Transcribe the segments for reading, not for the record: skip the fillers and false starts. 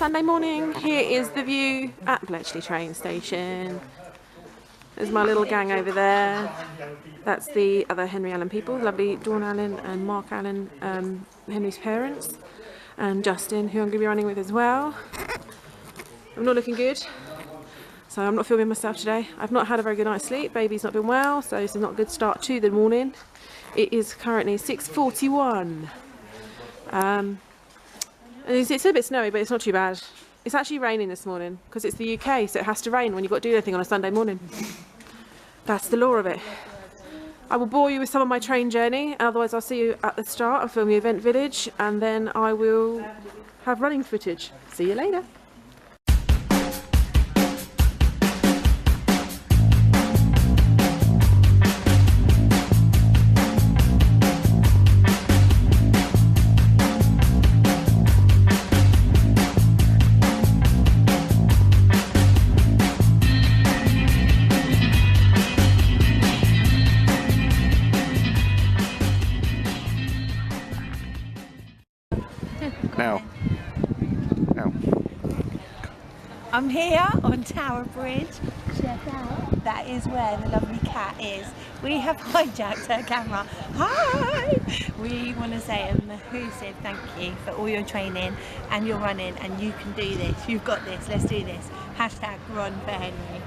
Sunday morning. Here is the view at Bletchley train station. There's my little gang over there. That's the other Henry Allen people, lovely Dawn Allen and Mark Allen, Henry's parents, and Justin, who I'm going to be running with as well. I'm not looking good, so I'm not filming myself today. I've not had a very good night's sleep. Baby's not been well, so this is not a good start to the morning. It is currently 6:41. It's a bit snowy, but it's not too bad. It's actually raining this morning because it's the UK, so it has to rain when you've got to do anything on a Sunday morning. That's the law of it. I will bore you with some of my train journey, otherwise I'll see you at the start. I'll film the event village and then I will have running footage. See you later. Now. I'm here on Tower Bridge. Check out. That is where the lovely cat is. We have hijacked her camera. Hi! We want to say a massive thank you for all your training and your running, and you can do this. You've got this. Let's do this. Hashtag run for Henry.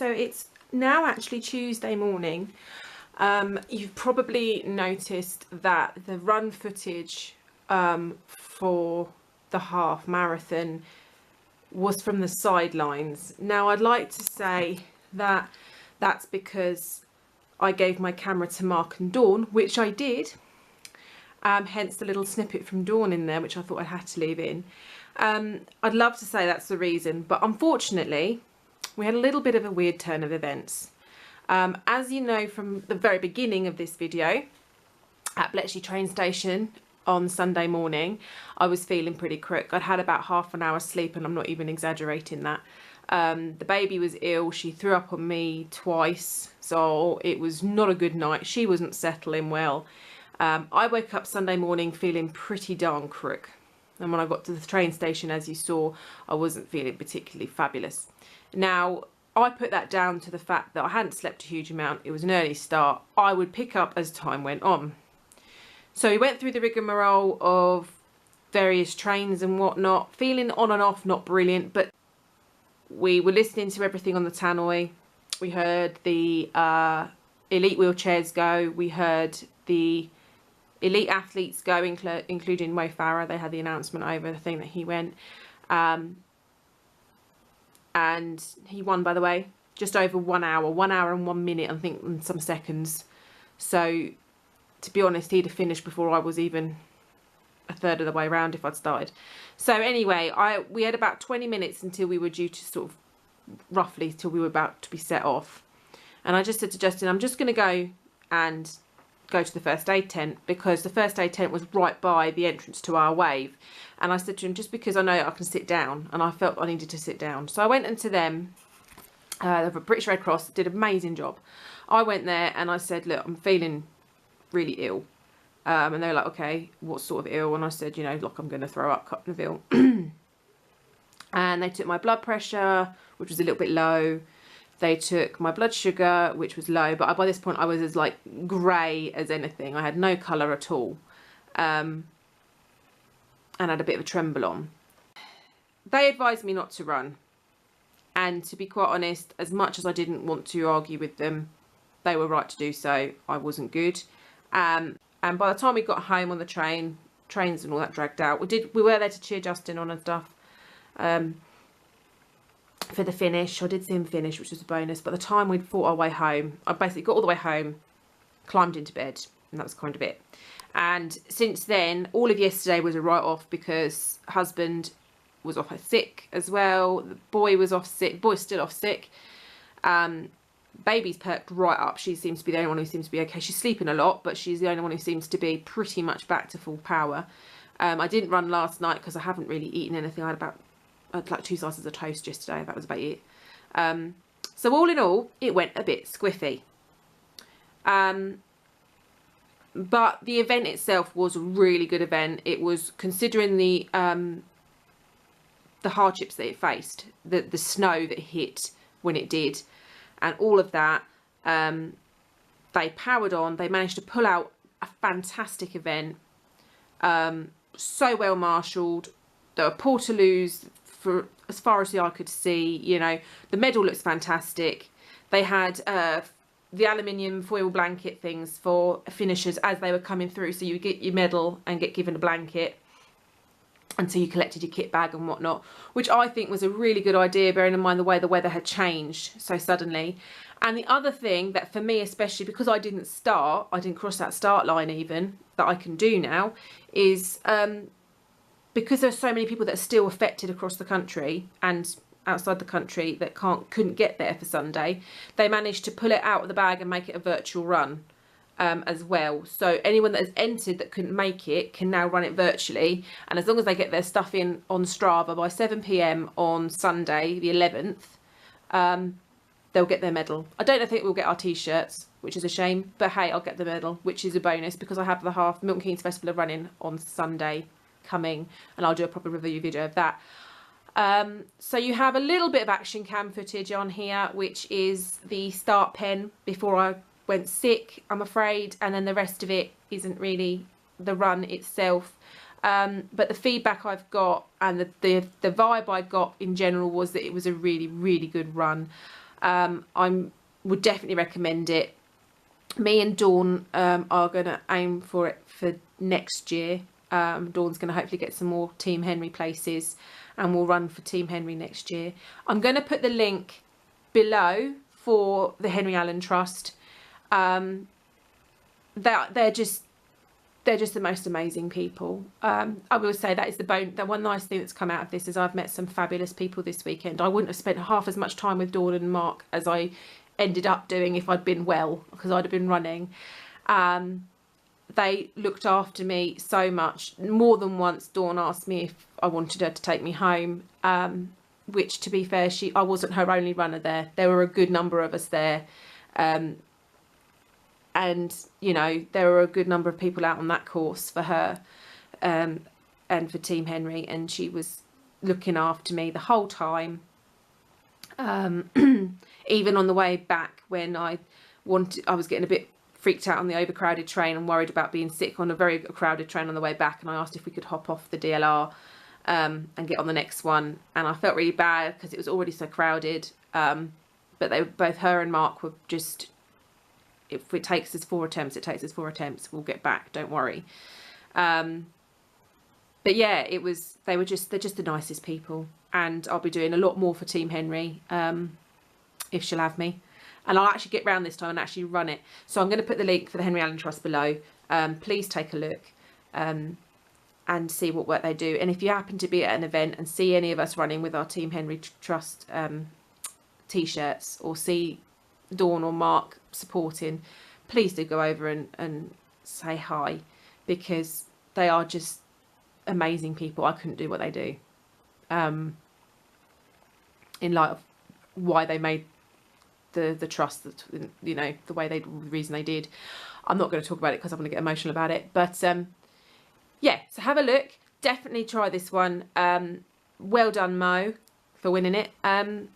so it's now actually Tuesday morning. You've probably noticed that the run footage for the half marathon was from the sidelines. Now I'd like to say that that's because I gave my camera to Mark and Dawn, which I did, hence the little snippet from Dawn in there, which I thought I had to leave in. I'd love to say that's the reason, but unfortunately we had a little bit of a weird turn of events. As you know from the very beginning of this video, at Bletchley train station on Sunday morning, I was feeling pretty crook. I'd had about half an hour's sleep, and I'm not even exaggerating that. The baby was ill. She threw up on me twice, so it was not a good night. She wasn't settling well. I woke up Sunday morning feeling pretty darn crook. And when I got to the train station, as you saw, I wasn't feeling particularly fabulous. Now, I put that down to the fact that I hadn't slept a huge amount. It was an early start. I would pick up as time went on. So we went through the rigmarole of various trains and whatnot, feeling on and off, not brilliant, but we were listening to everything on the tannoy. We heard the elite wheelchairs go. We heard the elite athletes go, including Mo Farah. They had the announcement over the thing that he went. And he won, by the way, just over 1 hour, 1 hour and 1 minute, I think, and some seconds. So, to be honest, he'd have finished before I was even a third of the way around if I'd started. So anyway, we had about 20 minutes until we were due to sort of, roughly, till we were about to be set off. And I just said to Justin, I'm just going to go to the first aid tent, because the first aid tent was right by the entrance to our wave. And I said to him, just because I know I can sit down, and I felt I needed to sit down. So I went into them, the British Red Cross did an amazing job. I went there and I said, look, I'm feeling really ill. And they were like, okay, what sort of ill? And I said, you know, like I'm going to throw up, kind of ill. And they took my blood pressure, which was a little bit low. They took my blood sugar, which was low, but by this point I was as like grey as anything. I had no colour at all, and had a bit of a tremble on. They advised me not to run, and to be quite honest, as much as I didn't want to argue with them, they were right to do so. I wasn't good, and by the time we got home on the trains and all that dragged out, we were there to cheer Justin on and stuff. For the finish, I did see him finish, which was a bonus. By the time we'd fought our way home, I basically got all the way home, climbed into bed, and that was kind of it. And since then, all of yesterday was a write-off, because husband was off sick as well. The boy was off sick. Boy's still off sick. Baby's perked right up. She seems to be the only one who seems to be okay. She's sleeping a lot, but she's the only one who seems to be pretty much back to full power. I didn't run last night because I haven't really eaten anything. I had like 2 slices of toast yesterday. That was about it. So all in all, it went a bit squiffy. But the event itself was a really good event. It was, considering the hardships that it faced, the snow that hit when it did, and all of that, they powered on. They managed to pull out a fantastic event. So well marshalled. There were portaloos for as far as the eye could see. You know, the medal looks fantastic. They had the aluminium foil blanket things for finishers as they were coming through, so you get your medal and get given a blanket until you collected your kit bag and whatnot, which I think was a really good idea, bearing in mind the way the weather had changed so suddenly. And the other thing that for me, especially because I didn't cross that start line even, that I can do now, is because there's so many people that are still affected across the country and outside the country that couldn't get there for Sunday, they managed to pull it out of the bag and make it a virtual run as well. So anyone that has entered that couldn't make it can now run it virtually, and as long as they get their stuff in on Strava by 7 PM on Sunday the 11th, they'll get their medal. I don't think we'll get our t-shirts, which is a shame, but hey, I'll get the medal, which is a bonus, because I have the half Milton Keynes Festival of Running on Sunday coming, and I'll do a proper review video of that. So you have a little bit of action cam footage on here, which is the start pen before I went sick, I'm afraid, and then the rest of it isn't really the run itself. But the feedback I've got and the vibe I got in general was that it was a really, really good run. I would definitely recommend it. Me and Dawn are going to aim for it for next year. Dawn's going to hopefully get some more Team Henry places, and we'll run for Team Henry next year. I'm going to put the link below for the Henry Allen Trust. They're just the most amazing people. I will say that is the one nice thing that's come out of this is I've met some fabulous people this weekend. I wouldn't have spent half as much time with Dawn and Mark as I ended up doing if I'd been well, because I'd have been running. They looked after me so much. More than once Dawn asked me if I wanted her to take me home, which, to be fair, I wasn't her only runner there. There were a good number of us there. And, you know, there were a good number of people out on that course for her and for Team Henry. And she was looking after me the whole time. Even on the way back when I was getting a bit freaked out on the overcrowded train and worried about being sick on a very crowded train on the way back. And I asked if we could hop off the DLR and get on the next one. And I felt really bad because it was already so crowded. But both her and Mark were just... If it takes us 4 attempts, it takes us 4 attempts. We'll get back. Don't worry. But yeah, they're just the nicest people, and I'll be doing a lot more for Team Henry if she'll have me, and I'll actually get round this time and actually run it. So I'm going to put the link for the Henry Allen Trust below. Please take a look and see what work they do. And if you happen to be at an event and see any of us running with our Team Henry Trust t-shirts, or see Dawn or Mark supporting, please do go over and say hi, because they are just amazing people. I couldn't do what they do in light of why they made the trust, that, you know, the reason they did. I'm not going to talk about it because I'm going to get emotional about it, but yeah, so have a look. Definitely try this one. Well done, Mo, for winning it. And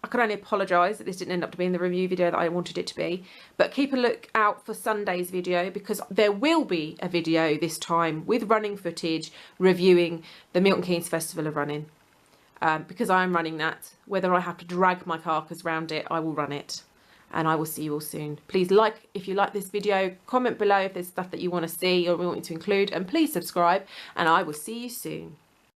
I can only apologise that this didn't end up being the review video that I wanted it to be. But keep a look out for Sunday's video, because there will be a video this time with running footage reviewing the Milton Keynes Festival of Running. Because I am running that. Whether I have to drag my carcass round it, I will run it. And I will see you all soon. Please like if you like this video. Comment below if there's stuff that you want to see or want me to include. And please subscribe. And I will see you soon.